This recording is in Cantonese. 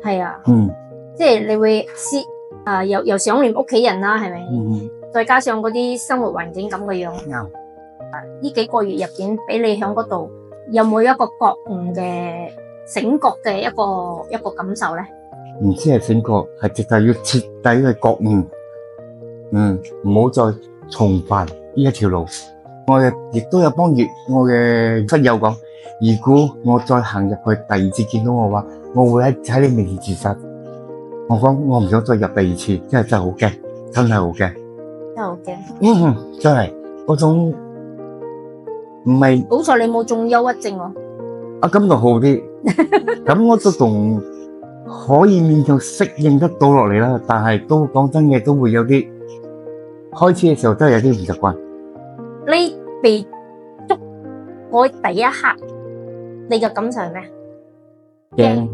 係啊，嗯即係你會又想念屋企人啦，係咪？嗯，再加上嗰啲生活環境咁嘅樣，啱。呢幾個月入邊，俾你喺嗰度有冇一個覺悟嘅醒覺嘅一個感受咧？唔知係醒覺，係直頭要徹底嘅覺悟。唔好再重犯呢一條路。我亦都有幫我嘅室友講，如果我再行入去第二次見到我話，我會喺你面前自殺。我講我唔想再入第二次，真係好驚，真係好驚。真係好驚。真係嗰種唔係。好彩你冇中憂鬱症喎。咁就好啲，咁我都仲可以勉強適應得到落嚟啦。但係都講真嘅，都會有啲開始嘅時候真係有啲唔習慣。你被捉嗰第一刻，你嘅感受係咩？驚。